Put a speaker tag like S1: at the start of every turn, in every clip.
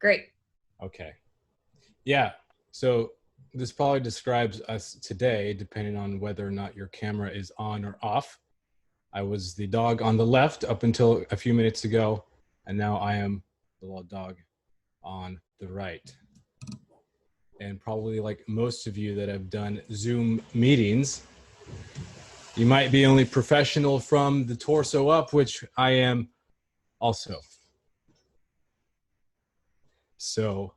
S1: Great.
S2: Okay. Yeah. So this probably describes us today, depending on whether or not your camera is on or off. I was the dog on the left up until a few minutes ago, and now I am the little dog on the right. And probably like most of you that have done Zoom meetings, you might be only professional from the torso up, which I am also. So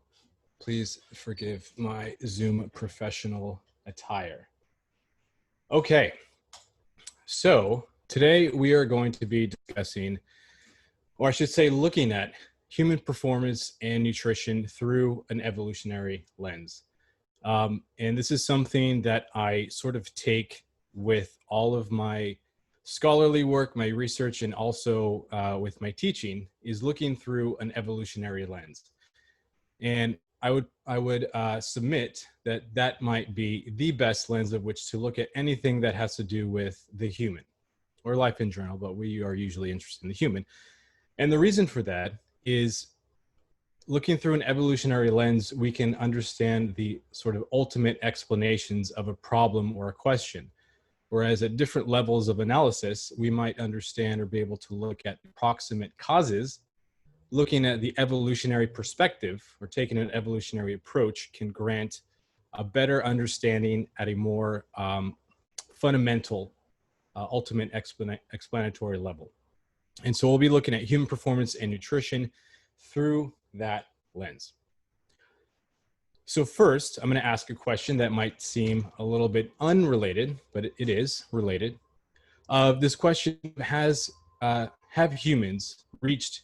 S2: please forgive my Zoom professional attire. Okay, so today we are going to be discussing, or I should say looking at, human performance and nutrition through an evolutionary lens. And this is something that I sort of take with all of my scholarly work, my research, and also with my teaching, is looking through an evolutionary lens. And I would submit that that might be the best lens of which to look at anything that has to do with the human or life in general, but we are usually interested in the human. And the reason for that is, looking through an evolutionary lens, we can understand the sort of ultimate explanations of a problem or a question. Whereas at different levels of analysis, we might understand or be able to look at proximate causes. Looking at the evolutionary perspective or taking an evolutionary approach can grant a better understanding at a more fundamental, ultimate explanatory level. And so we'll be looking at human performance and nutrition through that lens. So first, I'm going to ask a question that might seem a little bit unrelated, but it is related. This question has, have humans reached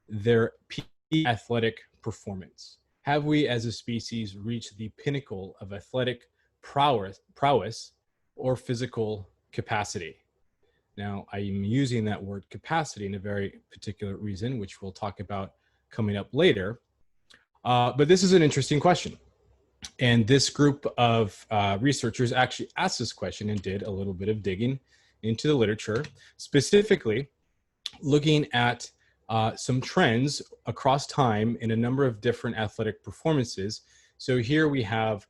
S2: their peak athletic performance? Have we as a species reached the pinnacle of athletic prowess or physical capacity? Now, I am using that word capacity in a very particular reason, which we'll talk about coming up later. But this is an interesting question. And this group of researchers actually asked this question and did a little bit of digging into the literature, specifically looking at some trends across time in a number of different athletic performances. So here we have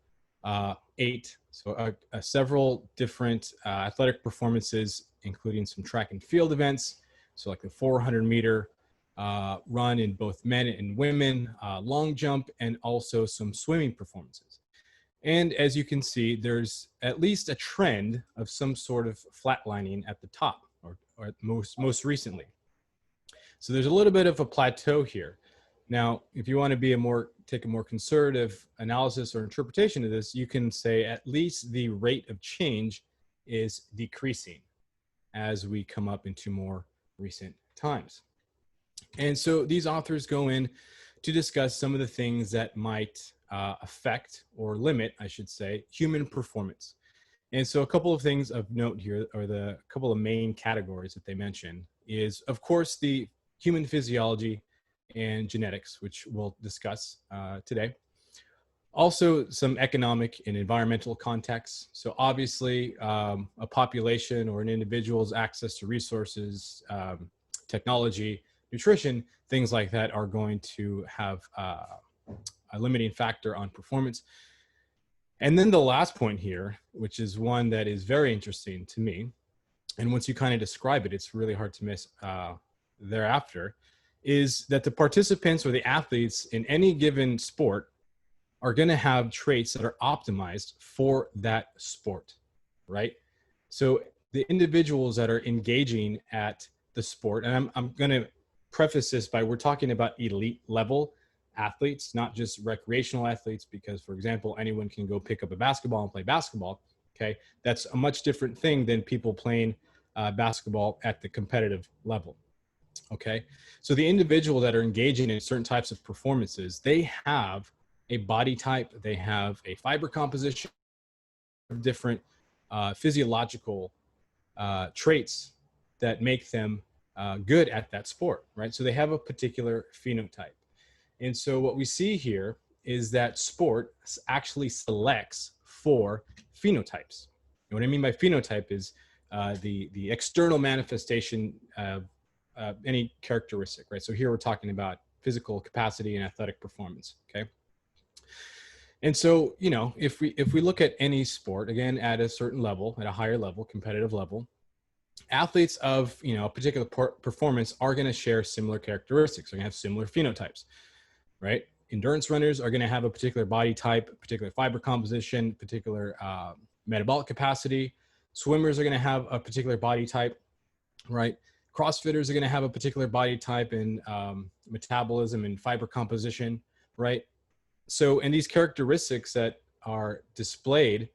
S2: several different athletic performances, including some track and field events. So like the 400-meter run in both men and women, long jump, and also some swimming performances. And as you can see, there's at least a trend of some sort of flatlining at the top, or most recently. So there's a little bit of a plateau here. Now, if you want to take a more conservative analysis or interpretation of this, you can say at least the rate of change is decreasing as we come up into more recent times. And so these authors go in to discuss some of the things that might affect or limit, I should say, human performance. And so a couple of things of note here, or the couple of main categories that they mention, is of course the human physiology and genetics, which we'll discuss today. Also some economic and environmental contexts. So obviously a population or an individual's access to resources, technology, nutrition, things like that are going to have a limiting factor on performance. And then the last point here, which is one that is very interesting to me, and once you kind of describe it, it's really hard to miss thereafter, is that the participants or the athletes in any given sport are going to have traits that are optimized for that sport, right? So the individuals that are engaging at the sport, and I'm going to preface this by, we're talking about elite level athletes, not just recreational athletes, because for example, anyone can go pick up a basketball and play basketball. Okay. That's a much different thing than people playing basketball at the competitive level. Okay. So the individual that are engaging in certain types of performances, they have a body type, they have a fiber composition, different physiological traits that make them good at that sport, right? So they have a particular phenotype. And so what we see here is that sport actually selects for phenotypes. And what I mean by phenotype is the external manifestation of any characteristic, right? So here we're talking about physical capacity and athletic performance. Okay. And so, you know, if we look at any sport, again, at a certain level, at a higher level, competitive level, athletes of, you know, a particular performance are going to share similar characteristics. They're going to have similar phenotypes, right? Endurance runners are going to have a particular body type, particular fiber composition, particular metabolic capacity. Swimmers are going to have a particular body type, right? CrossFitters are going to have a particular body type and metabolism and fiber composition, right? So, and these characteristics that are displayed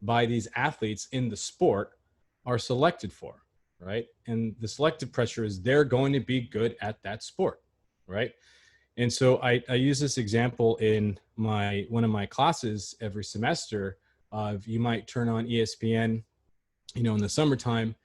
S2: by these athletes in the sport are selected for, right? And the selective pressure is they're going to be good at that sport, right? And so I use this example in one of my classes every semester of, you might turn on ESPN, you know, in the summertime,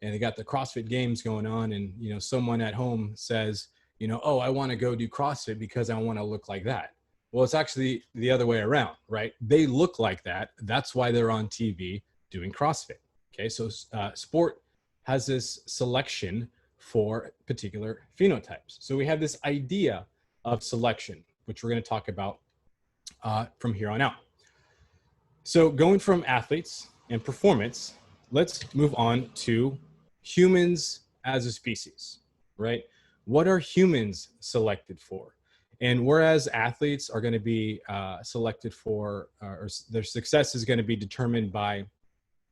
S2: and they got the CrossFit games going on, and, you know, someone at home says, you know, oh, I want to go do CrossFit because I want to look like that. Well, it's actually the other way around, right? They look like that. That's why they're on TV doing CrossFit. Okay, so sport has this selection for particular phenotypes. So we have this idea of selection, which we're going to talk about from here on out. So going from athletes and performance, let's move on to humans as a species, right? What are humans selected for? And whereas athletes are going to be selected for, or their success is going to be determined by,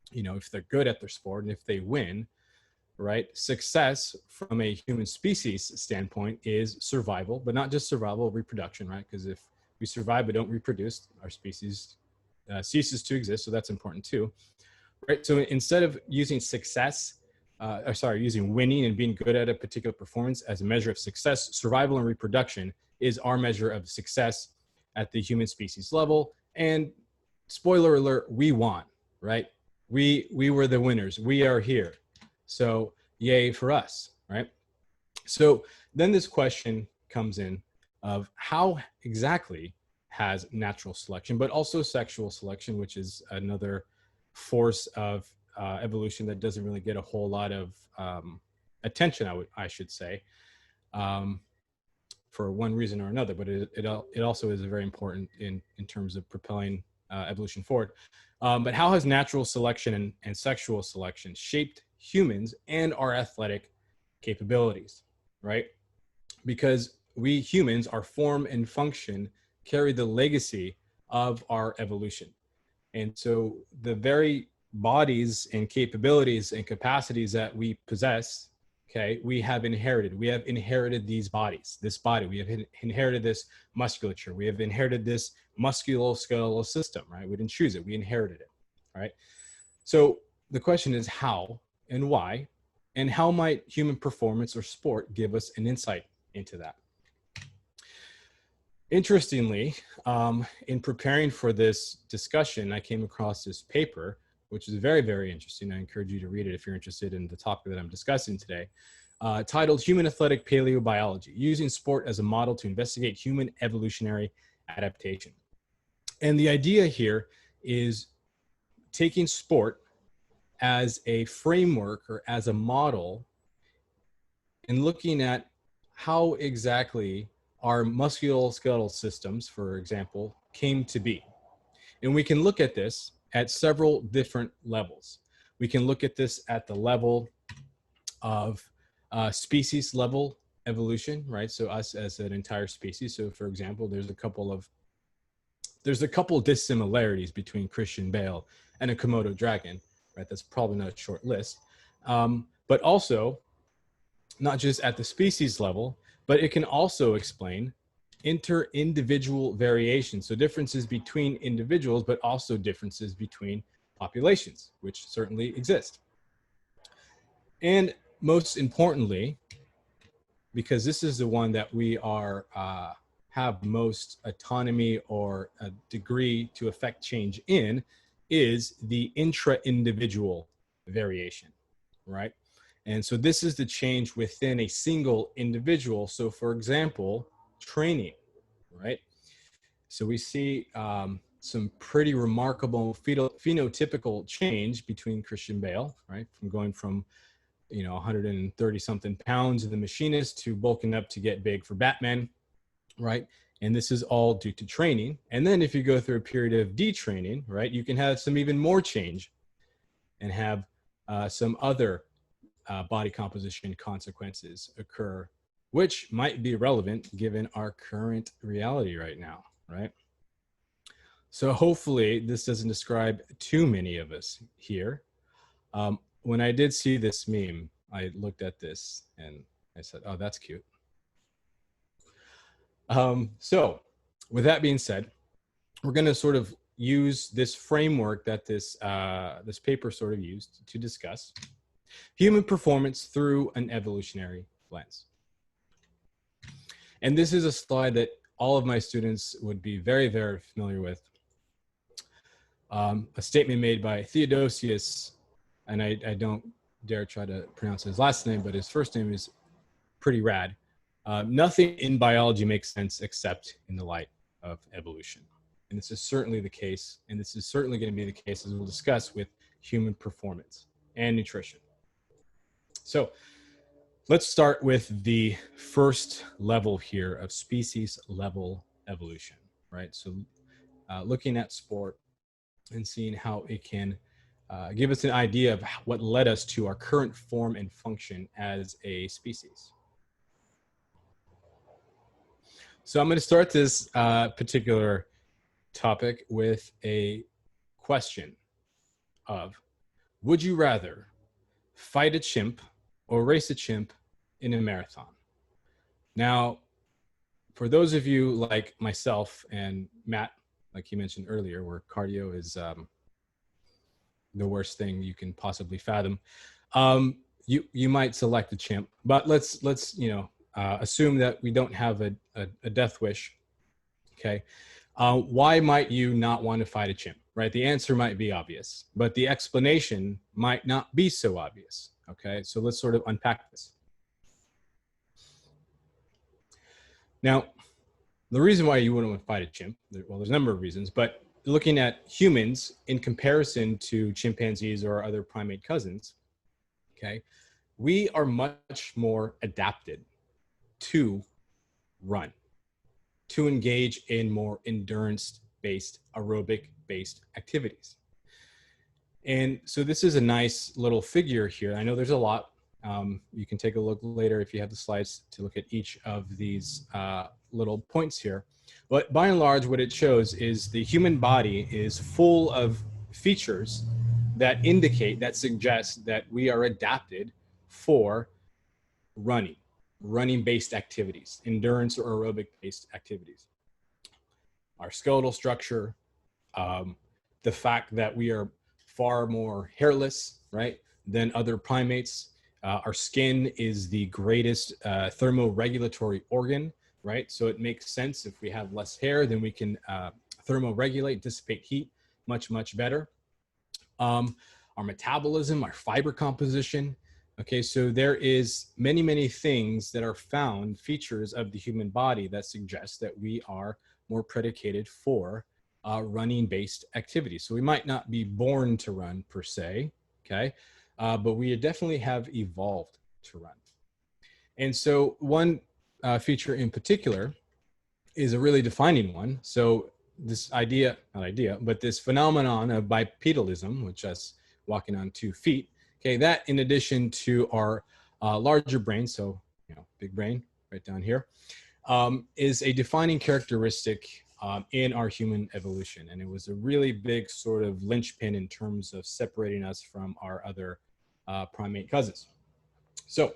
S2: you know, if they're good at their sport and if they win, right? Success from a human species standpoint is survival, but not just survival, reproduction, right? Because if we survive but don't reproduce, our species ceases to exist. So that's important too, right? So instead of using success, using winning and being good at a particular performance as a measure of success, survival and reproduction is our measure of success at the human species level. And spoiler alert, we won, right? We were the winners. We are here. So yay for us, right? So then this question comes in of how exactly has natural selection, but also sexual selection, which is another force of evolution that doesn't really get a whole lot of attention, I should say, for one reason or another, but it also is very important in terms of propelling evolution forward. But how has natural selection and sexual selection shaped humans and our athletic capabilities, right? Because we humans, our form and function, carry the legacy of our evolution. And so the very bodies and capabilities and capacities that we possess, okay, we have inherited. We have inherited these bodies, this body. We have inherited this musculature. We have inherited this musculoskeletal system, right? We didn't choose it. We inherited it, right? So the question is how and why, and how might human performance or sport give us an insight into that? Interestingly, in preparing for this discussion, I came across this paper, which is very, very interesting. I encourage you to read it if you're interested in the topic that I'm discussing today, titled Human Athletic Paleobiology, Using Sport as a Model to Investigate Human Evolutionary Adaptation. And the idea here is taking sport as a framework or as a model and looking at how exactly our musculoskeletal systems, for example, came to be. And we can look at this at several different levels. We can look at this at the level of species level evolution, right? So us as an entire species. So for example, there's a couple dissimilarities between Christian Bale and a Komodo dragon, right? That's probably not a short list. But also, not just at the species level, but it can also explain inter-individual variations. So differences between individuals, but also differences between populations, which certainly exist. And most importantly, because this is the one that we are have most autonomy or a degree to affect change in, is the intra-individual variation, right? And so this is the change within a single individual. So for example, training, right? So we see some pretty remarkable phenotypical change between Christian Bale, right? From going from, 130 something pounds of the machinist to bulking up to get big for Batman, right? And this is all due to training. And then if you go through a period of detraining, right, you can have some even more change and have some other body composition consequences occur, which might be relevant given our current reality right now, right? So hopefully this doesn't describe too many of us here. When I did see this meme, I looked at this and I said, oh, that's cute. So with that being said, we're going to sort of use this framework that this paper sort of used to discuss human performance through an evolutionary lens. And this is a slide that all of my students would be very, very familiar with. A statement made by Theodosius, and I don't dare try to pronounce his last name, but his first name is pretty rad. Nothing in biology makes sense except in the light of evolution. And this is certainly the case, and this is certainly going to be the case as we'll discuss with human performance and nutrition. So let's start with the first level here of species level evolution, right? So looking at sport and seeing how it can give us an idea of what led us to our current form and function as a species. So I'm going to start this particular topic with a question of, would you rather fight a chimp or race a chimp in a marathon? Now, for those of you like myself and Matt, like he mentioned earlier, where cardio is the worst thing you can possibly fathom, you might select the chimp. But let's assume that we don't have a death wish. Okay, why might you not want to fight a chimp? Right, the answer might be obvious, but the explanation might not be so obvious. Okay, so let's sort of unpack this. Now, the reason why you wouldn't want to fight a chimp, well, there's a number of reasons, but looking at humans in comparison to chimpanzees or other primate cousins, okay, we are much more adapted to run, to engage in more endurance-based, aerobic-based activities. And so this is a nice little figure here. I know there's a lot. You can take a look later if you have the slides to look at each of these little points here. But by and large, what it shows is the human body is full of features that indicate, that suggest that we are adapted for running-based activities, endurance or aerobic-based activities. Our skeletal structure, the fact that we are far more hairless, right, than other primates. Our skin is the greatest thermoregulatory organ, right? So it makes sense if we have less hair, then we can thermoregulate, dissipate heat much, much better. Our metabolism, our fiber composition. Okay, so there is many, many things that are found, features of the human body that suggest that we are more predicated for running-based activities. So we might not be born to run per se, okay? But we definitely have evolved to run. And so one feature in particular is a really defining one. So this idea, not idea, but this phenomenon of bipedalism, which is walking on 2 feet, okay, that in addition to our larger brain, so, big brain right down here, is a defining characteristic in our human evolution. And it was a really big sort of linchpin in terms of separating us from our other primate cousins. So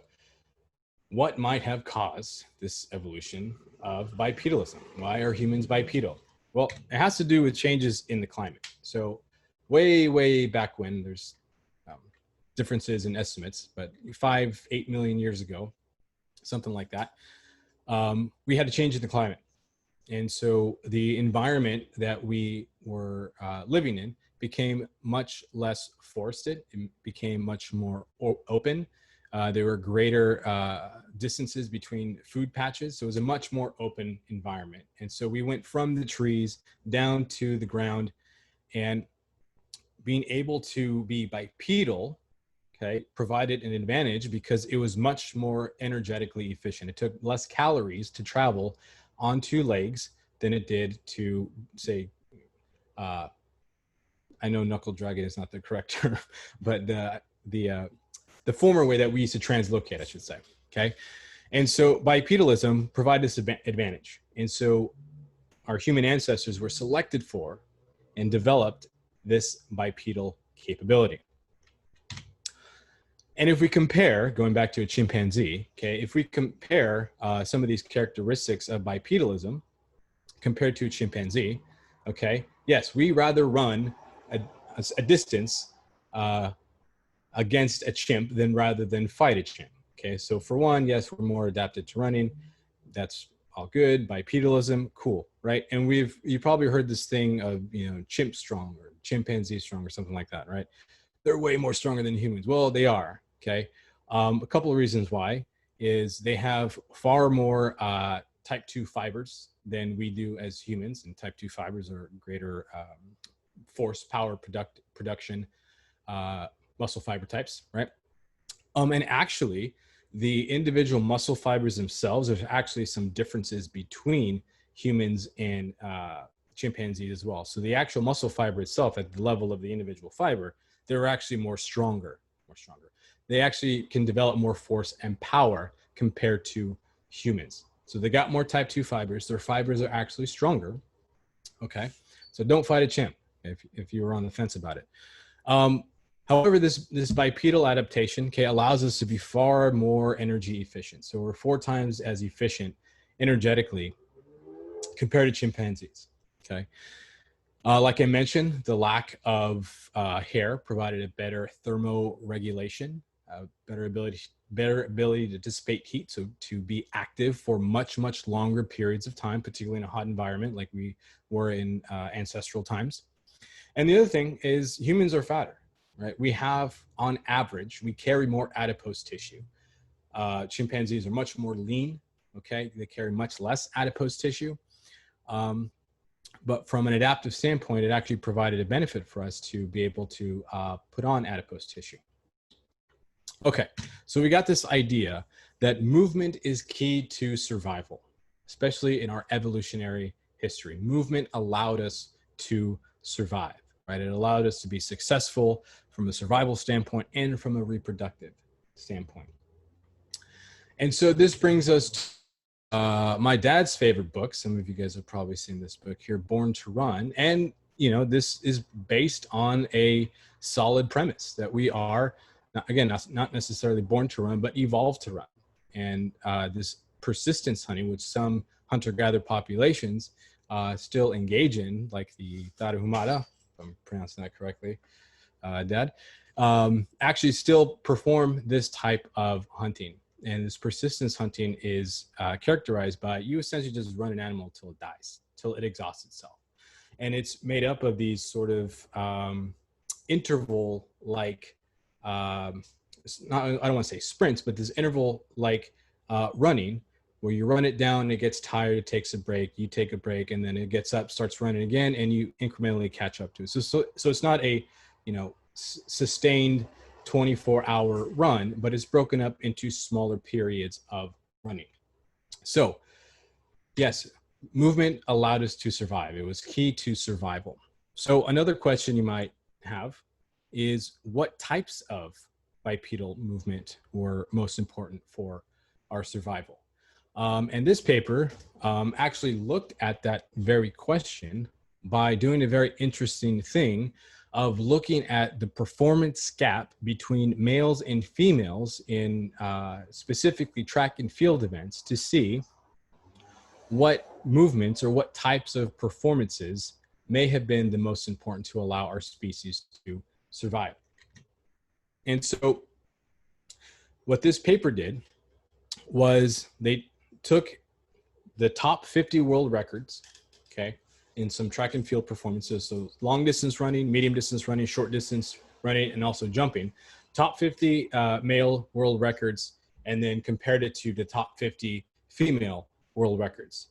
S2: what might have caused this evolution of bipedalism? Why are humans bipedal? Well, it has to do with changes in the climate. So way, way back when, there's differences in estimates, but 5-8 million years ago, something like that, we had a change in the climate. And so the environment that we were living in became much less forested. It became much more open. There were greater distances between food patches. So it was a much more open environment. And so we went from the trees down to the ground, and being able to be bipedal, okay, provided an advantage because it was much more energetically efficient. It took less calories to travel on two legs than it did to, say, I know knuckle dragging is not the correct term, but the former way that we used to translocate, I should say. Okay, and so bipedalism provided this advantage, and so our human ancestors were selected for and developed this bipedal capability. And if we compare, going back to a chimpanzee, okay, if we compare some of these characteristics of bipedalism compared to a chimpanzee, okay, yes, we rather run a distance against a chimp rather than fight a chimp. Okay, so for one, yes, we're more adapted to running. That's all good. Bipedalism, cool, right? And you probably heard this thing of, chimp strong or chimpanzee strong or something like that, right? They're way more stronger than humans. Well, they are. Okay, a couple of reasons why is they have far more type 2 fibers than we do as humans, and type 2 fibers are greater force power production muscle fiber types, right? And actually, the individual muscle fibers themselves, there's actually some differences between humans and chimpanzees as well. So the actual muscle fiber itself, at the level of the individual fiber, they're actually more stronger. They actually can develop more force and power compared to humans. So they got more type 2 fibers. Their fibers are actually stronger. Okay, so don't fight a chimp if you were on the fence about it. However, this bipedal adaptation, okay, allows us to be far more energy efficient. So we're 4 times as efficient energetically compared to chimpanzees. Okay, like I mentioned, the lack of hair provided a better thermoregulation, better ability to dissipate heat, so to be active for much longer periods of time, particularly in a hot environment like we were in ancestral times. And the other thing is humans are fatter. Right, we have, on average, we carry more adipose tissue. Chimpanzees are much more lean. Okay, they carry much less adipose tissue. But from an adaptive standpoint, it actually provided a benefit for us to be able to put on adipose tissue. Okay, so we got this idea that movement is key to survival, especially in our evolutionary history. Movement allowed us to survive. Right? It allowed us to be successful from a survival standpoint and from a reproductive standpoint. And so this brings us to my dad's favorite book. Some of you guys have probably seen this book here, Born to Run. And, this is based on a solid premise that we are, again, not necessarily born to run, but evolved to run. And this persistence hunting, which some hunter-gatherer populations still engage in, like the Tarahumara, if I'm pronouncing that correctly, Dad, actually still perform this type of hunting. And this persistence hunting is characterized by you essentially just run an animal till it dies, till it exhausts itself. And it's made up of these sort of interval-like, I don't want to say sprints, but this interval-like running, where you run it down, it gets tired, it takes a break, you take a break, and then it gets up, starts running again, and you incrementally catch up to it. So it's not a, sustained 24-hour run, but it's broken up into smaller periods of running. So yes, movement allowed us to survive. It was key to survival. So another question you might have is, what types of bipedal movement were most important for our survival? And this paper actually looked at that very question by doing a very interesting thing of looking at the performance gap between males and females in specifically track and field events to see what movements or what types of performances may have been the most important to allow our species to survive. And so what this paper did was they took the top 50 world records, okay, in some track and field performances. So long distance running, medium distance running, short distance running, and also jumping. Top 50 male world records, and then compared it to the top 50 female world records.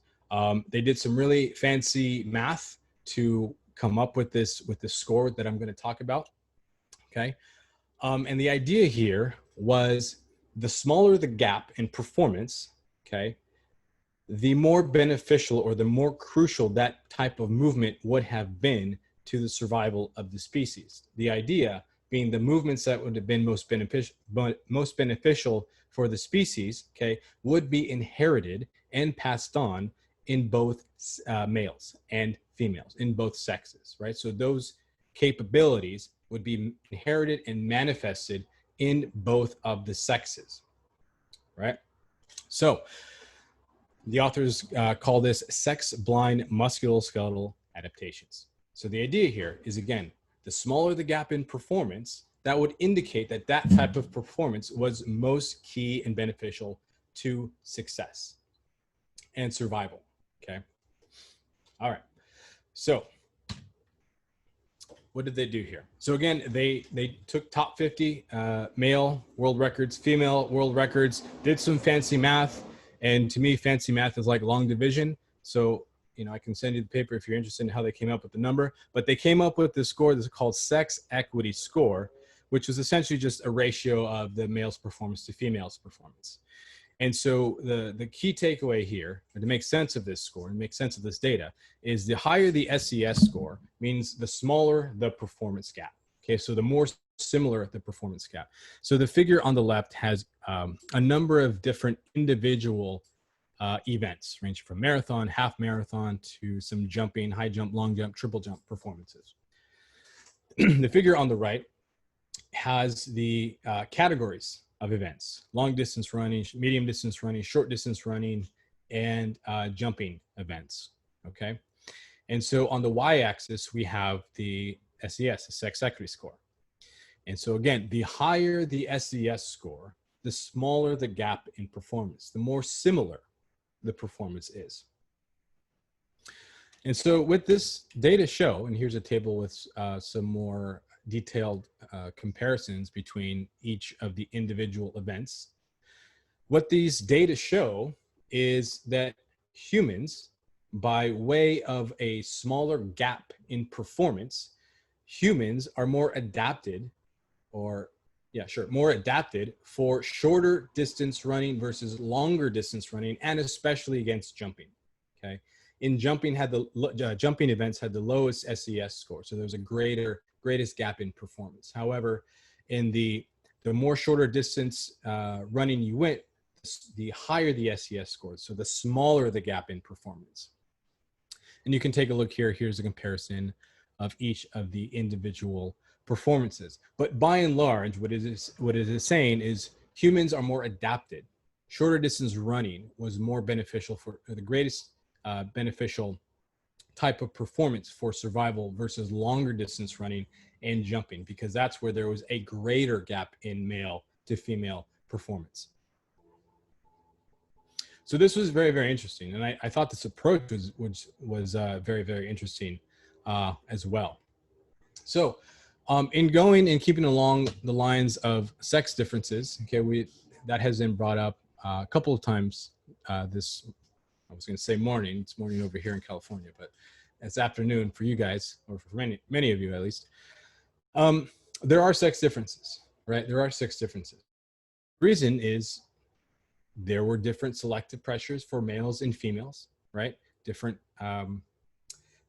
S2: They did some really fancy math to come up with this score that I'm going to talk about. Okay. And the idea here was, the smaller the gap in performance, okay, the more beneficial or the more crucial that type of movement would have been to the survival of the species. The idea being the movements that would have been most beneficial for the species, okay, would be inherited and passed on in both males and females, in both sexes, right? So those capabilities would be inherited and manifested in both of the sexes, right? So the authors call this sex-blind musculoskeletal adaptations. So the idea here is, again, the smaller the gap in performance, that would indicate that that type of performance was most key and beneficial to success and survival, okay? All right, so what did they do here? So again, they took top 50 male world records, female world records, did some fancy math. And to me, fancy math is like long division. So, you know, I can send you the paper if you're interested in how they came up with the number. But they came up with this score that's called sex equity score, which was essentially just a ratio of the male's performance to female's performance. And so the key takeaway here, or to make sense of this score and make sense of this data, is the higher the SES score means the smaller the performance gap. Okay, so the more similar the performance gap. So the figure on the left has a number of different individual events, ranging from marathon, half marathon, to some jumping, high jump, long jump, triple jump performances. The figure on the right has the categories of events: long distance running, medium distance running, short distance running, and jumping events, okay? And so on the y-axis, we have the SES, the sex equity score. And so again, the higher the SES score, the smaller the gap in performance, the more similar the performance is. And so with this data show, and here's a table with some more detailed comparisons between each of the individual events. What these data show is that humans, by way of a smaller gap in performance, humans are more adapted, or more adapted for shorter distance running versus longer distance running, and especially against jumping, okay? In jumping, jumping events had the lowest SES score, so there's a greatest gap in performance. However, in the more shorter distance running you went, the higher the SES score, so the smaller the gap in performance. And you can take a look here. Here's a comparison of each of the individual performances. But by and large, what it is saying is humans are more adapted. Shorter distance running was more beneficial for the greatest beneficial type of performance for survival versus longer distance running and jumping, because that's where there was a greater gap in male to female performance. So this was very, very interesting. And I thought this approach was very, very interesting as well. So in going and keeping along the lines of sex differences, okay, that has been brought up a couple of times this, I was going to say morning, it's morning over here in California, but it's afternoon for you guys, or for many of you at least. There are sex differences, right? There are sex differences. The reason is there were different selective pressures for males and females, right? Different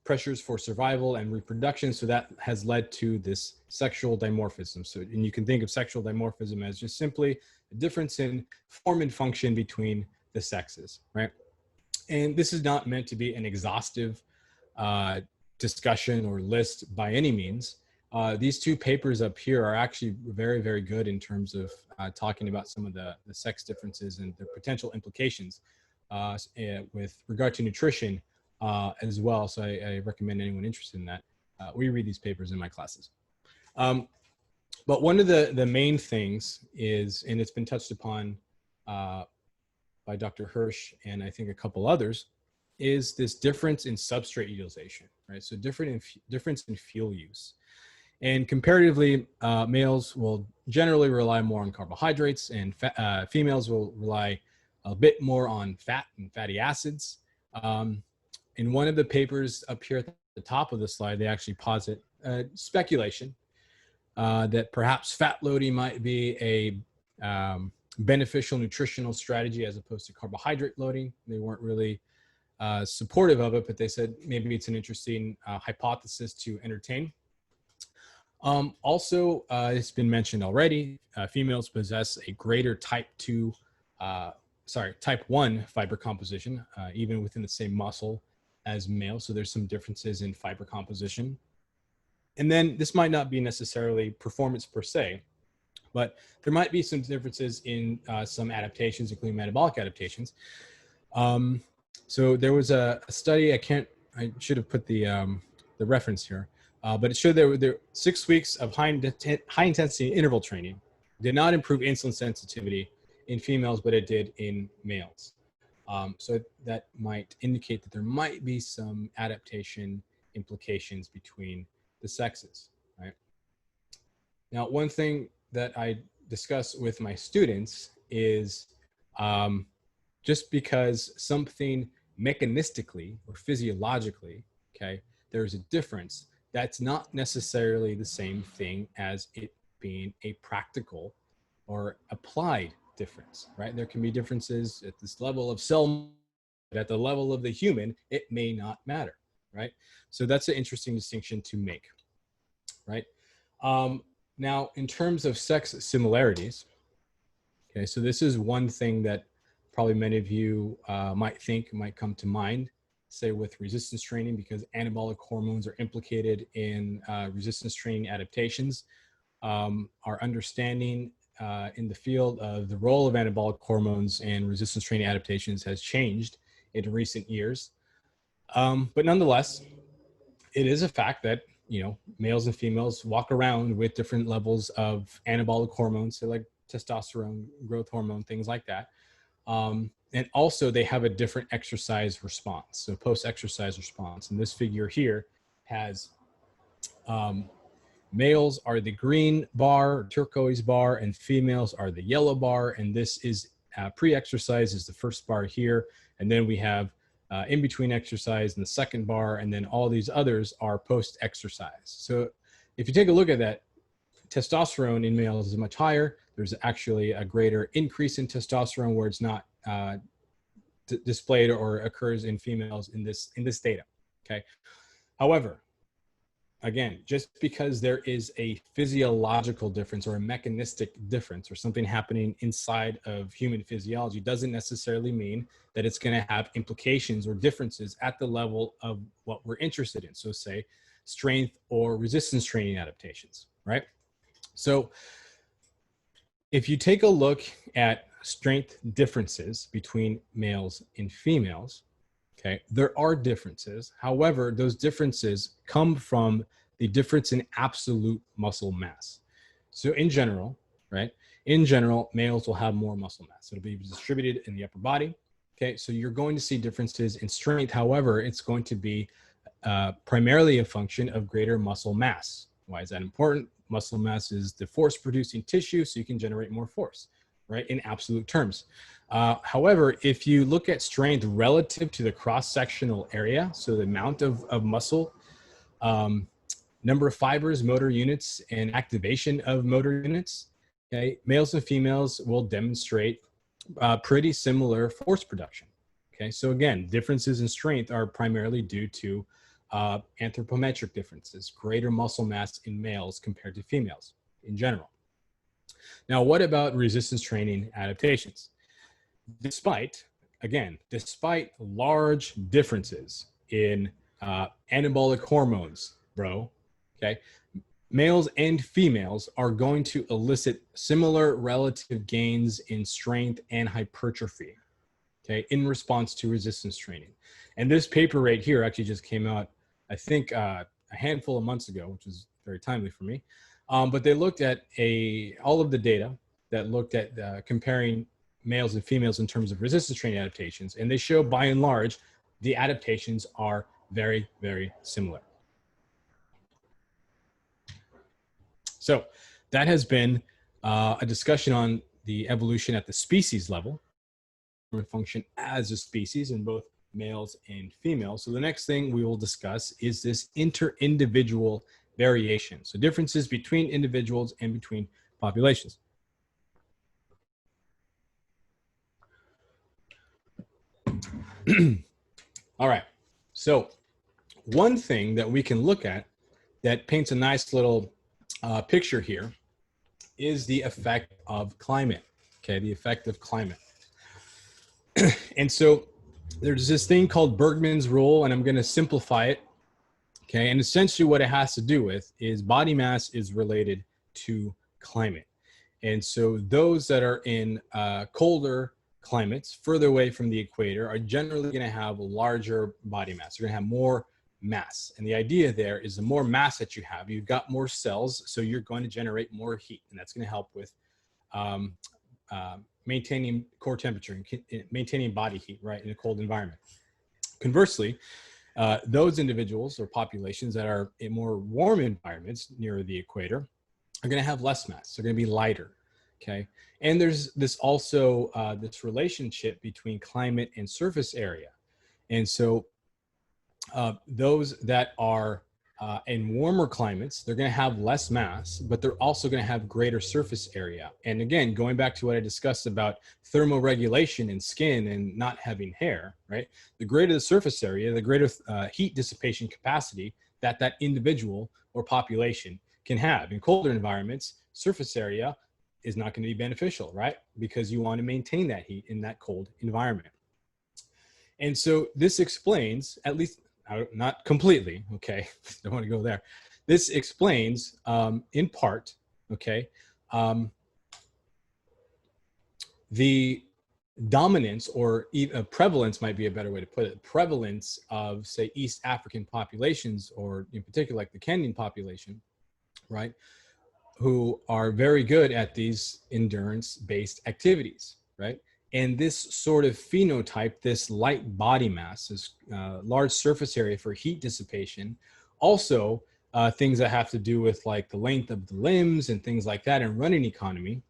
S2: pressures for survival and reproduction. So that has led to this sexual dimorphism. So, and you can think of sexual dimorphism as just simply a difference in form and function between the sexes, right? And this is not meant to be an exhaustive discussion or list by any means. These two papers up here are actually very, very good in terms of talking about some of the sex differences and their potential implications with regard to nutrition as well. So I recommend anyone interested in that. We read these papers in my classes. But one of the main things is, and it's been touched upon by Dr. Hirsch and I think a couple others, is this difference in substrate utilization, right? So difference in fuel use. And comparatively, males will generally rely more on carbohydrates, and females will rely a bit more on fat and fatty acids. In one of the papers up here at the top of the slide, they actually posit speculation that perhaps fat loading might be beneficial nutritional strategy as opposed to carbohydrate loading. They weren't really supportive of it, but they said maybe it's an interesting hypothesis to entertain. Also, it's been mentioned already, females possess a greater type 1 fiber composition, even within the same muscle as males. So there's some differences in fiber composition. And then this might not be necessarily performance per se, but there might be some differences in some adaptations, including metabolic adaptations. So there was a study, I should have put the reference here, but it showed there were 6 weeks of high intensity interval training did not improve insulin sensitivity in females, but it did in males. So that might indicate that there might be some adaptation implications between the sexes, right? Now, one thing that I discuss with my students is just because something mechanistically or physiologically, okay, there's a difference, that's not necessarily the same thing as it being a practical or applied difference, right? There can be differences at this level of cell, but at the level of the human, it may not matter, right? So that's an interesting distinction to make, right? Now, in terms of sex similarities, okay, so this is one thing that probably many of you might come to mind, say with resistance training, because anabolic hormones are implicated in resistance training adaptations. Our understanding in the field of the role of anabolic hormones and resistance training adaptations has changed in recent years. But nonetheless, it is a fact that, you know, males and females walk around with different levels of anabolic hormones, so like testosterone, growth hormone, things like that. And also they have a different exercise response. So post-exercise response. And this figure here has males are the green bar, turquoise bar, and females are the yellow bar. And this is pre-exercise is the first bar here. And then we have in between exercise in the second bar, and then all these others are post-exercise. So if you take a look at that, testosterone in males is much higher. There's actually a greater increase in testosterone where it's not displayed or occurs in females in this data, okay? However, again, just because there is a physiological difference or a mechanistic difference or something happening inside of human physiology doesn't necessarily mean that it's going to have implications or differences at the level of what we're interested in. So say strength or resistance training adaptations, right? So if you take a look at strength differences between males and females, okay, there are differences. However, those differences come from the difference in absolute muscle mass. So in general, right, in general, males will have more muscle mass. It'll be distributed in the upper body. Okay, so you're going to see differences in strength. However, it's going to be primarily a function of greater muscle mass. Why is that important? Muscle mass is the force producing tissue, so you can generate more force, right, in absolute terms. However, if you look at strength relative to the cross-sectional area, so the amount of muscle, number of fibers, motor units, and activation of motor units, okay, males and females will demonstrate pretty similar force production. Okay, so again, differences in strength are primarily due to anthropometric differences, greater muscle mass in males compared to females in general. Now, what about resistance training adaptations? Despite large differences in anabolic hormones, okay, males and females are going to elicit similar relative gains in strength and hypertrophy, okay, in response to resistance training. And this paper right here actually just came out, I think, a handful of months ago, which is very timely for me. But they looked at all of the data that looked at comparing males and females in terms of resistance training adaptations. And they show, by and large, the adaptations are very, very similar. So that has been a discussion on the evolution at the species level, function as a species in both males and females. So the next thing we will discuss is this inter-individual variation. So differences between individuals and between populations. All right. So one thing that we can look at that paints a nice little picture here is the effect of climate. Okay, the effect of climate. And so there's this thing called Bergman's rule, and I'm going to simplify it. Okay, and essentially what it has to do with is body mass is related to climate. And so those that are in colder climates, further away from the equator, are generally going to have larger body mass. You're going to have more mass. And the idea there is the more mass that you have, you've got more cells, so you're going to generate more heat. And that's going to help with maintaining core temperature and maintaining body heat, right, in a cold environment. Conversely, those individuals or populations that are in more warm environments near the equator are going to have less mass. They're going to be lighter. Okay. And there's this also this relationship between climate and surface area. And so those that are in warmer climates, they're going to have less mass, but they're also going to have greater surface area. And again, going back to what I discussed about thermoregulation in skin and not having hair, right? The greater the surface area, the greater heat dissipation capacity that that individual or population can have. In colder environments, surface area is not going to be beneficial, right? Because you want to maintain that heat in that cold environment. And so this explains, at least not completely, okay, don't want to go there. This explains in part, okay, the dominance or even prevalence might be a better way to put it, prevalence of, say, East African populations, or in particular like the Kenyan population, right, who are very good at these endurance-based activities, right? And this sort of phenotype, this light body mass, this large surface area for heat dissipation, also things that have to do with like the length of the limbs and things like that and running economy,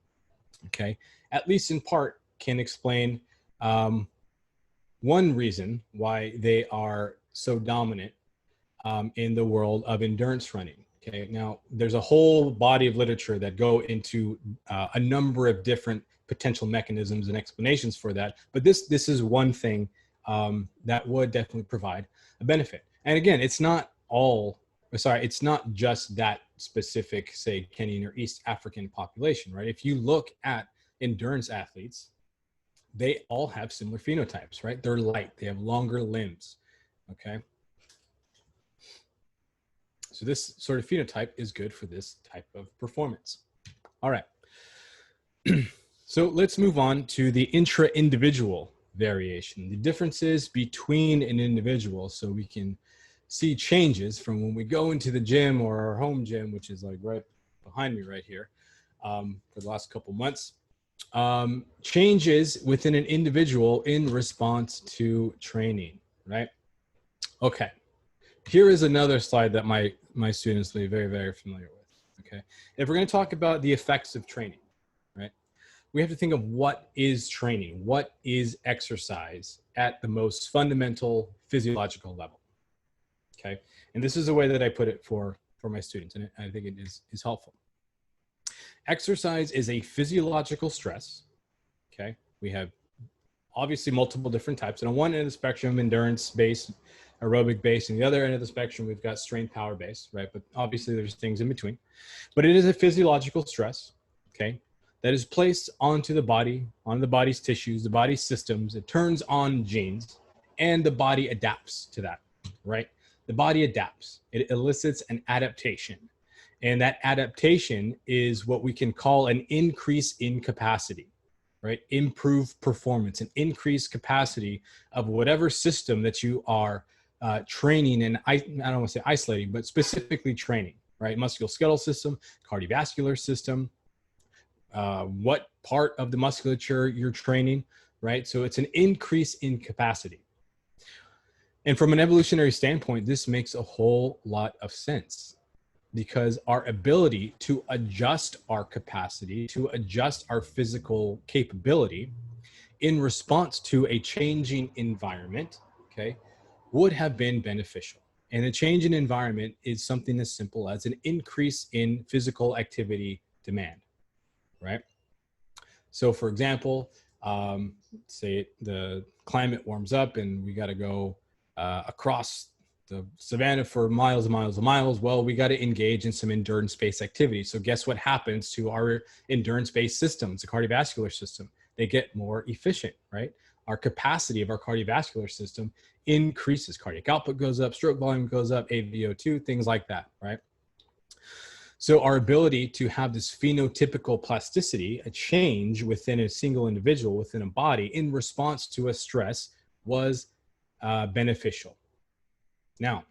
S2: okay, at least in part can explain one reason why they are so dominant in the world of endurance running. Okay, now there's a whole body of literature that go into a number of different potential mechanisms and explanations for that, but this is one thing that would definitely provide a benefit. And again, it's not it's not just that specific, say, Kenyan or East African population, right? If you look at endurance athletes, they all have similar phenotypes, right? They're light, they have longer limbs, okay? So this sort of phenotype is good for this type of performance. All right. So let's move on to the intra-individual variation, the differences between an individual, so we can see changes from when we go into the gym or our home gym, which is like right behind me right here, for the last couple months. Changes within an individual in response to training, right? Okay. Here is another slide that my students will be very, very familiar with, okay? If we're going to talk about the effects of training, right, we have to think of what is training, what is exercise at the most fundamental physiological level, okay? And this is the way that I put it for my students, and I think it is helpful. Exercise is a physiological stress, okay? We have obviously multiple different types. And on one end of the spectrum, endurance-based, aerobic-based, and the other end of the spectrum, we've got strength power-based, right? But obviously there's things in between. But it is a physiological stress, okay, that is placed onto the body, on the body's tissues, the body's systems. It turns on genes, and the body adapts to that, right? The body adapts. It elicits an adaptation. And that adaptation is what we can call an increase in capacity, right? Improved performance, an increased capacity of whatever system that you are training, and I don't want to say isolating, but specifically training, right? Musculoskeletal system, cardiovascular system, what part of the musculature you're training, right? So it's an increase in capacity. And from an evolutionary standpoint, this makes a whole lot of sense, because our ability to adjust our capacity, to adjust our physical capability in response to a changing environment, okay, would have been beneficial. And a change in environment is something as simple as an increase in physical activity demand, right? So for example, say the climate warms up and we got to go across the savannah for miles and miles and miles. Well, we got to engage in some endurance-based activity. So guess what happens to our endurance-based systems, the cardiovascular system? They get more efficient, right? Our capacity of our cardiovascular system increases. Cardiac output goes up, stroke volume goes up, AVO2, things like that, right? So our ability to have this phenotypical plasticity, a change within a single individual, within a body in response to a stress was beneficial. Now,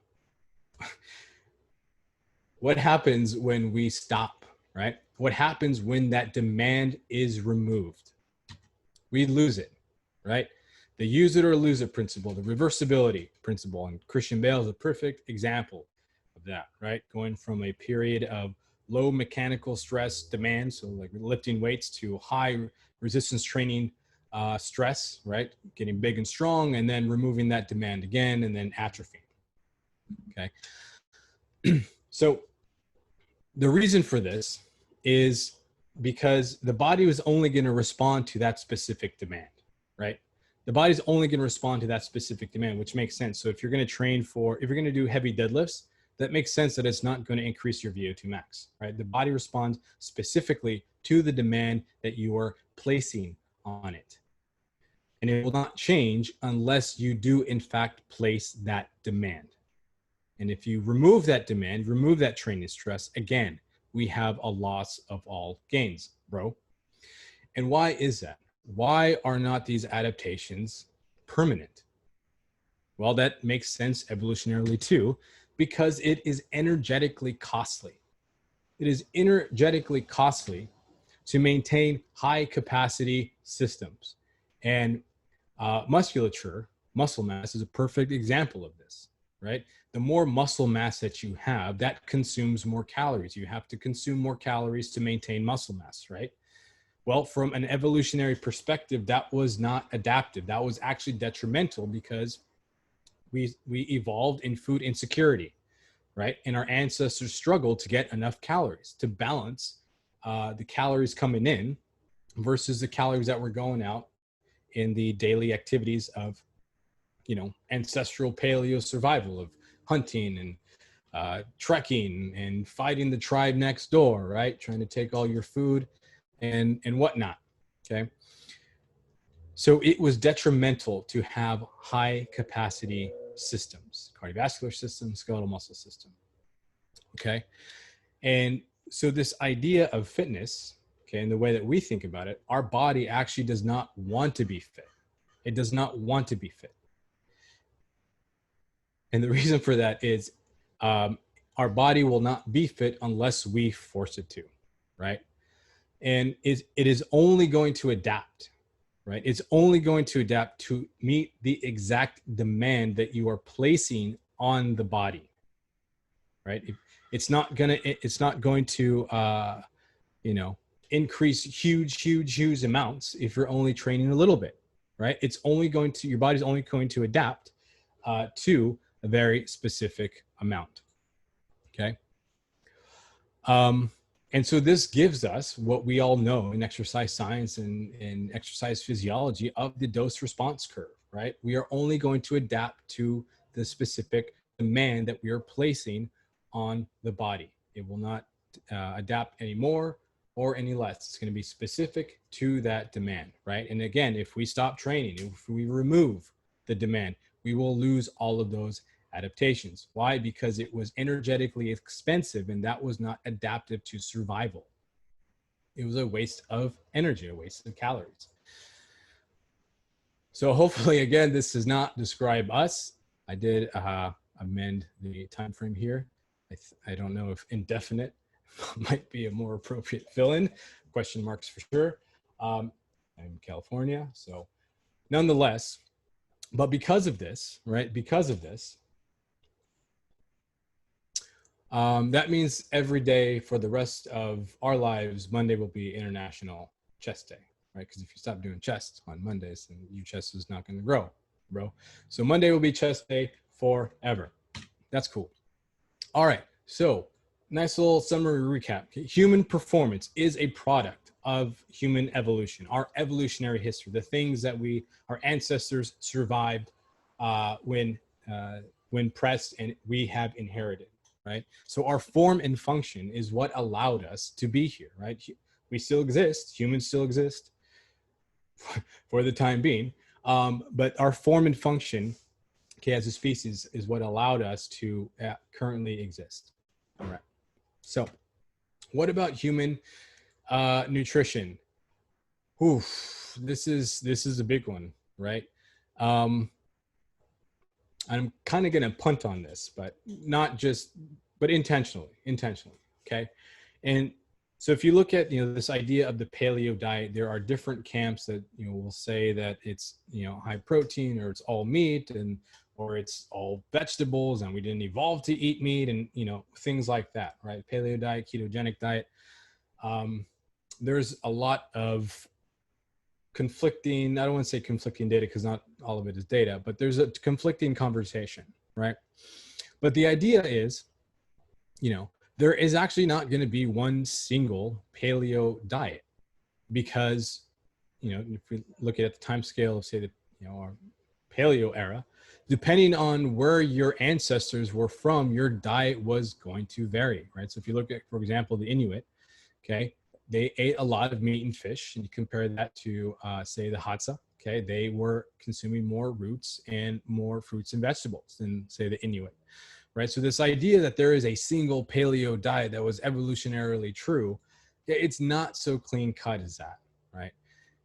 S2: what happens when we stop, right? What happens when that demand is removed? We lose it, right? The use it or lose it principle, the reversibility principle, and Christian Bale is a perfect example of that, right? Going from a period of low mechanical stress demand, so like lifting weights, to high resistance training stress, right? Getting big and strong, and then removing that demand again, and then atrophy. Okay. So the reason for this is because the body was only going to respond to that specific demand, right? The body's only going to respond to that specific demand, which makes sense. So if you're going to train for, if you're going to do heavy deadlifts, that makes sense that it's not going to increase your VO2 max, right? The body responds specifically to the demand that you are placing on it. And it will not change unless you do in fact place that demand. And if you remove that demand, remove that training stress, again, we have a loss of all gains, bro. And why is that? Why are not these adaptations permanent? Well, that makes sense evolutionarily too, because it is energetically costly. It is energetically costly to maintain high capacity systems. And musculature, muscle mass, is a perfect example of this, right? The more muscle mass that you have, that consumes more calories. You have to consume more calories to maintain muscle mass, right? Well, from an evolutionary perspective, that was not adaptive. That was actually detrimental because we evolved in food insecurity, right? And our ancestors struggled to get enough calories to balance the calories coming in versus the calories that were going out in the daily activities of, you know, ancestral paleo survival of hunting and trekking and fighting the tribe next door, right? Trying to take all your food and whatnot, okay? So it was detrimental to have high capacity systems, cardiovascular system, skeletal muscle system, okay? And so this idea of fitness, okay, and the way that we think about it, our body actually does not want to be fit. It does not want to be fit. And the reason for that is our body will not be fit unless we force it to, right? And it is only going to adapt, right? It's only going to adapt to meet the exact demand that you are placing on the body, right? It's not going to, you know, increase huge amounts if you're only training a little bit, right? It's only going to, your body's only going to adapt to a very specific amount, okay? And so this gives us what we all know in exercise science and exercise physiology of the dose response curve, right? We are only going to adapt to the specific demand that we are placing on the body. It will not adapt any more or any less. It's going to be specific to that demand, right? And again, if we stop training, if we remove the demand, we will lose all of those adaptations. Why? Because it was energetically expensive and that was not adaptive to survival. It was a waste of energy, a waste of calories. So hopefully, again, this does not describe us. I did amend the time frame here. I don't know if indefinite might be a more appropriate fill-in, question marks for sure. I'm in California, so nonetheless, but because of this, right, because of this, that means every day for the rest of our lives, Monday will be International Chest Day, right? Because if you stop doing chest on Mondays, then your chest is not going to grow, bro. So Monday will be chest day forever. That's cool. All right. So nice little summary recap. Okay, human performance is a product of human evolution, our evolutionary history, the things that our ancestors survived when pressed and we have inherited, right? So our form and function is what allowed us to be here, right? We still exist, humans still exist for the time being, but our form and function, okay, as a species is what allowed us to currently exist. All right. So what about human nutrition? Oof, this is a big one, right? I'm kind of going to punt on this, but but intentionally. Okay. And so if you look at, this idea of the paleo diet, there are different camps that, will say that it's, high protein, or it's all meat, or it's all vegetables, and we didn't evolve to eat meat, and, things like that, right? Paleo diet, ketogenic diet. There's a lot of conflicting, I don't want to say conflicting data, because not all of it is data, but there's a conflicting conversation, right? But the idea is, there is actually not going to be one single paleo diet, because, if we look at the time scale of, say, our paleo era, depending on where your ancestors were from, your diet was going to vary, right? So if you look at, for example, the Inuit, okay, they ate a lot of meat and fish, and you compare that to, say, the Hadza, okay, they were consuming more roots and more fruits and vegetables than, say, the Inuit, right? So this idea that there is a single paleo diet that was evolutionarily true, it's not so clean cut as that, right?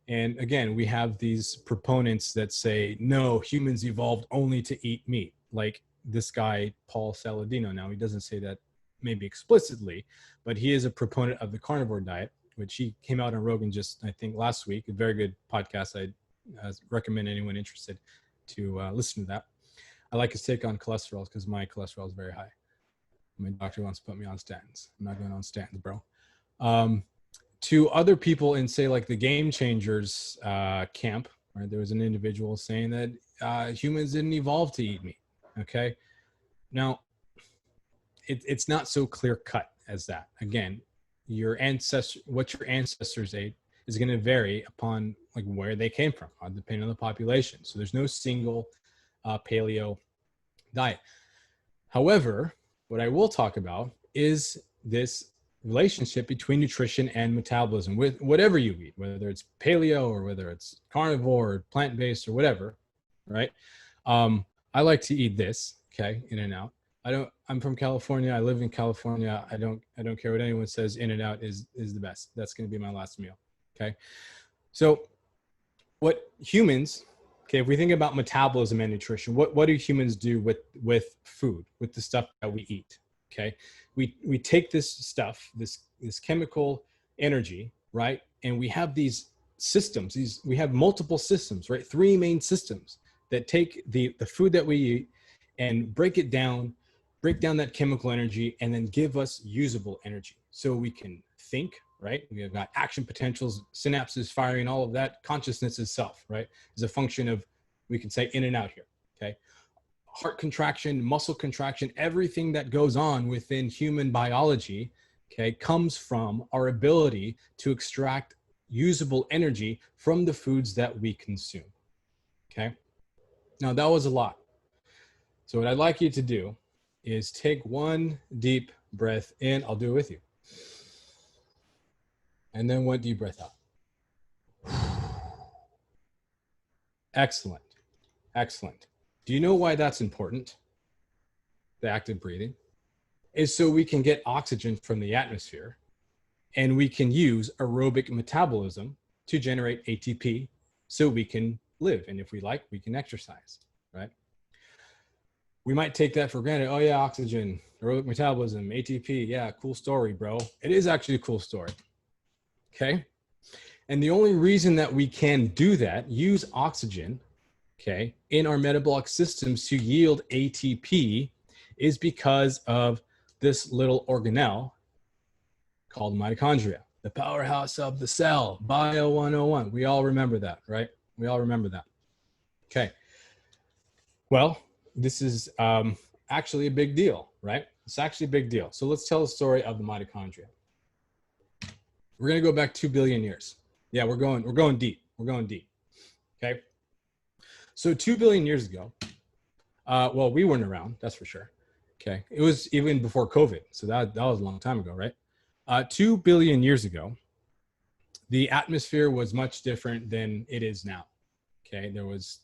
S2: And again, we have these proponents that say, no, humans evolved only to eat meat, like this guy, Paul Saladino. Now, he doesn't say that maybe explicitly, but he is a proponent of the carnivore diet, which he came out on Rogan just, I think, last week. A very good podcast. I recommend anyone interested to listen to that. I like his take on cholesterol because my cholesterol is very high. My doctor wants to put me on statins. I'm not going on statins, bro. To other people in, say, like the Game Changers camp, right? There was an individual saying that humans didn't evolve to eat meat. Okay. Now, it's not so clear cut as that. Again, what your ancestors ate is going to vary upon like where they came from, depending on the population. So there's no single paleo diet. However, what I will talk about is this relationship between nutrition and metabolism with whatever you eat, whether it's paleo or whether it's carnivore or plant-based or whatever, right? I like to eat this, okay, In-N-Out. I'm from California. I live in California. I don't care what anyone says. In-N-Out is the best. That's going to be my last meal. Okay. So what humans, okay, if we think about metabolism and nutrition, what do humans do with food, with the stuff that we eat? Okay. We take this stuff, this chemical energy, right? And we have these systems, we have multiple systems, right? Three main systems that take the food that we eat and break down that chemical energy and then give us usable energy. So we can think, right? We have got action potentials, synapses firing, all of that. Consciousness itself, right, is a function of, we can say, in and out here, okay? Heart contraction, muscle contraction, everything that goes on within human biology, okay, comes from our ability to extract usable energy from the foods that we consume, okay? Now, that was a lot. So what I'd like you to do is take one deep breath in. I'll do it with you. And then one deep breath out. Excellent. Excellent. Do you know why that's important? The active breathing is so we can get oxygen from the atmosphere, and we can use aerobic metabolism to generate ATP so we can live. And if we like, we can exercise, right? We might take that for granted. Oh yeah, oxygen, aerobic metabolism, ATP. Yeah, cool story, bro. It is actually a cool story. Okay. And the only reason that we can do that, use oxygen, okay, in our metabolic systems to yield ATP, is because of this little organelle called mitochondria, the powerhouse of the cell, Bio 101. We all remember that, right? We all remember that. Okay. Well, this is actually a big deal, right? It's actually a big deal. So let's tell the story of the mitochondria. We're going to go back 2 billion years. Yeah, we're going deep. We're going deep. Okay. So 2 billion years ago, well, we weren't around, that's for sure. Okay. It was even before COVID. So that was a long time ago, right? 2 billion years ago, the atmosphere was much different than it is now. Okay. There was,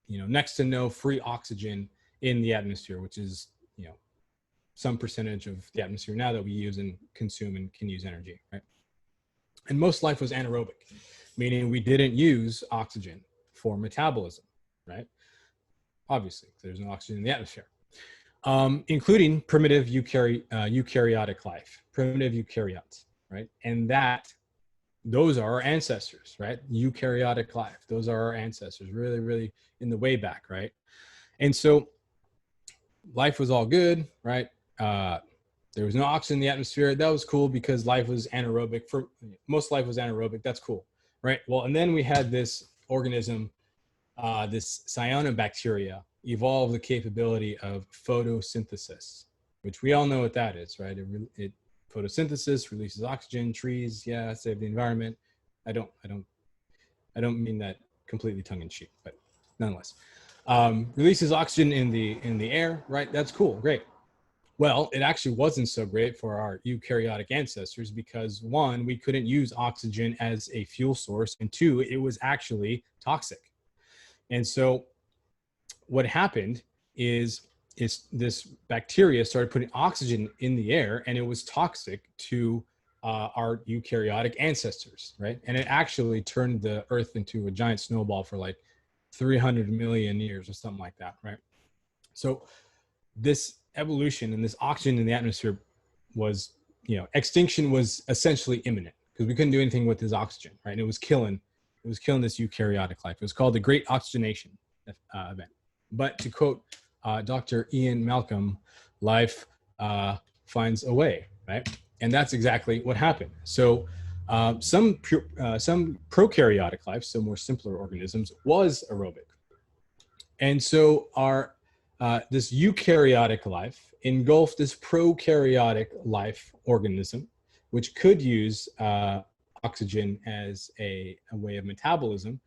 S2: next to no free oxygen in the atmosphere, which is, some percentage of the atmosphere now that we use and consume and can use energy, right? And most life was anaerobic, meaning we didn't use oxygen for metabolism, right? Obviously, there's no oxygen in the atmosphere, including primitive eukaryotic life, primitive eukaryotes, right? And those are our ancestors, right? Eukaryotic life, those are our ancestors, really, really in the way back, right? And so life was all good, right? There was no oxygen in the atmosphere. That was cool because life was anaerobic. For most life was anaerobic. That's cool, right? Well, and then we had this organism, this cyanobacteria, evolve the capability of photosynthesis, which we all know what that is, right? It photosynthesis releases oxygen. Trees, yeah, save the environment. I don't mean that completely tongue in cheek, but nonetheless, releases oxygen in the air, right? That's cool, great. Well, it actually wasn't so great for our eukaryotic ancestors because one, we couldn't use oxygen as a fuel source, and two, it was actually toxic. And so what happened is this bacteria started putting oxygen in the air, and it was toxic to our eukaryotic ancestors, right? And it actually turned the Earth into a giant snowball for like 300 million years or something like that, right? So this evolution and this oxygen in the atmosphere was, extinction was essentially imminent because we couldn't do anything with this oxygen, right? And it was killing this eukaryotic life. It was called the Great Oxygenation event. But to quote Dr. Ian Malcolm, life finds a way, right? And that's exactly what happened. So some prokaryotic life, so more simpler organisms, was aerobic. And so this eukaryotic life engulfed this prokaryotic life organism, which could use oxygen as a way of metabolism.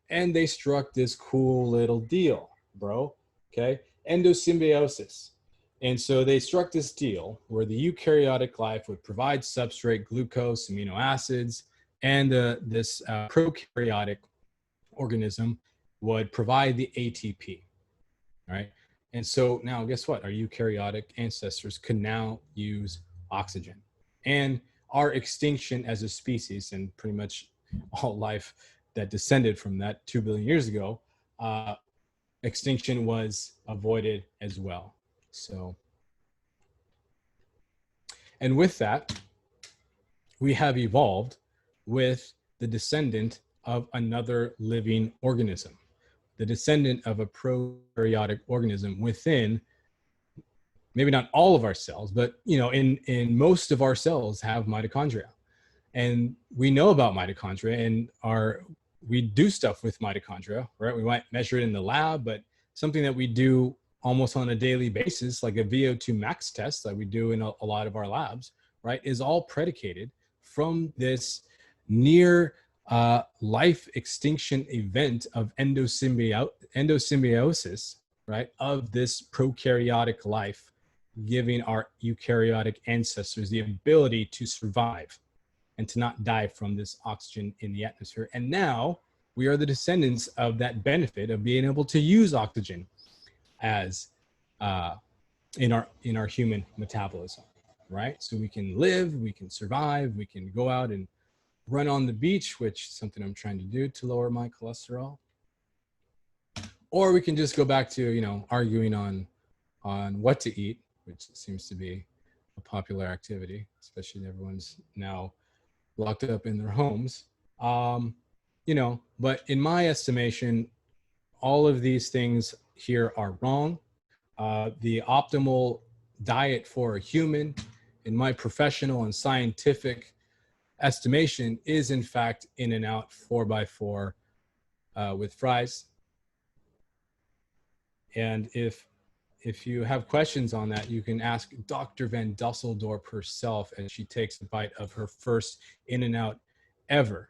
S2: And they struck this cool little deal, bro, okay? Endosymbiosis. And so they struck this deal where the eukaryotic life would provide substrate, glucose, amino acids, and this prokaryotic organism would provide the ATP, right? And so now guess what? Our eukaryotic ancestors could now use oxygen. And our extinction as a species, and pretty much all life that descended from that 2 billion years ago, extinction was avoided as well. So, and with that, we have evolved with the descendant of another living organism, the descendant of a prokaryotic organism within, maybe not all of our cells, but in most of our cells have mitochondria. And we know about mitochondria and we do stuff with mitochondria, right? We might measure it in the lab, but something that we do almost on a daily basis, like a VO2 max test that we do in a lot of our labs, right, is all predicated from this near life extinction event of endosymbiosis, right, of this prokaryotic life, giving our eukaryotic ancestors the ability to survive and to not die from this oxygen in the atmosphere. And now we are the descendants of that benefit of being able to use oxygen as in our human metabolism, right? So we can live, we can survive, we can go out and run on the beach, which is something I'm trying to do to lower my cholesterol. Or we can just go back to, arguing on what to eat, which seems to be a popular activity, especially everyone's now locked up in their homes. But in my estimation, all of these things here are wrong. The optimal diet for a human, in my professional and scientific estimation, is in fact In-N-Out 4x4 with fries. And if if you have questions on that, you can ask Dr. Van Dusseldorp herself as she takes a bite of her first In-N-Out ever.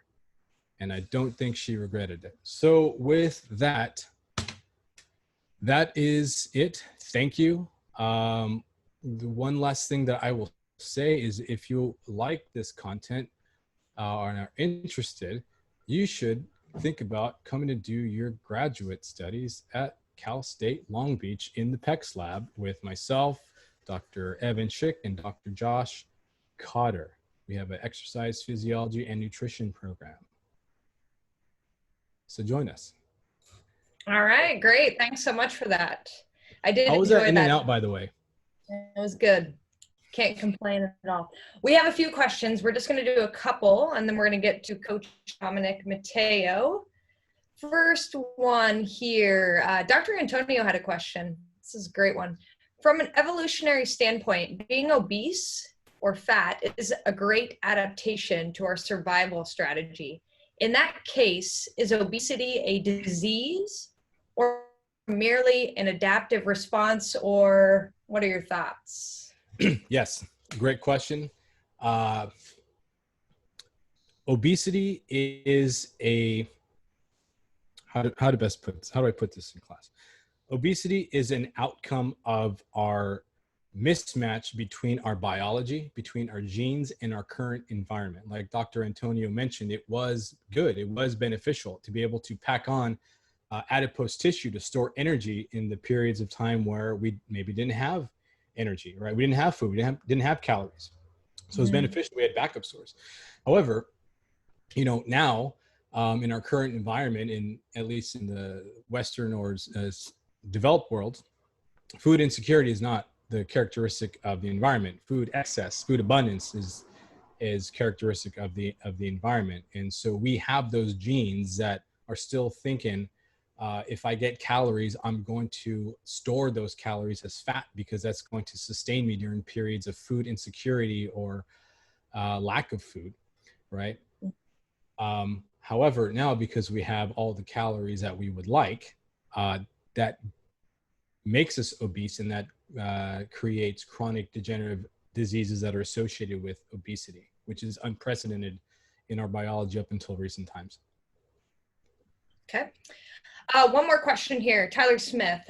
S2: And I don't think she regretted it. So with that, that is it. Thank you. The one last thing that I will say is if you like this content and are interested, you should think about coming to do your graduate studies at Cal State Long Beach in the PECS lab with myself, Dr. Evan Schick, and Dr. Josh Cotter. We have an exercise physiology and nutrition program. So join us.
S1: All right, great. Thanks so much for that. I did
S2: How was
S1: enjoy
S2: that
S1: that.
S2: In-N-Out, by the way?
S1: It was good. Can't complain at all. We have a few questions. We're just going to do a couple, and then we're going to get to Coach Dominic Mateo. First one here. Dr. Antonio had a question. This is a great one. From an evolutionary standpoint, being obese or fat is a great adaptation to our survival strategy. In that case, is obesity a disease or merely an adaptive response, or what are your thoughts?
S2: Yes, great question. Obesity is a, how do I put this in class? Obesity is an outcome of our mismatch between our biology, between our genes and our current environment. Like Dr. Antonio mentioned, it was good, it was beneficial to be able to pack on adipose tissue to store energy in the periods of time where we maybe didn't have energy, right? We didn't have food, we didn't have calories. So it's beneficial, we had backup stores. However, you know, now in our current environment, in at least in the Western or developed world, food insecurity is not the characteristic of the environment. Food excess, food abundance is characteristic of the environment. And so we have those genes that are still thinking, if I get calories, I'm going to store those calories as fat because that's going to sustain me during periods of food insecurity or lack of food, right? However, now because we have all the calories that we would like, that makes us obese, and that creates chronic degenerative diseases that are associated with obesity, which is unprecedented in our biology up until recent times.
S1: Okay. One more question here. Tyler Smith.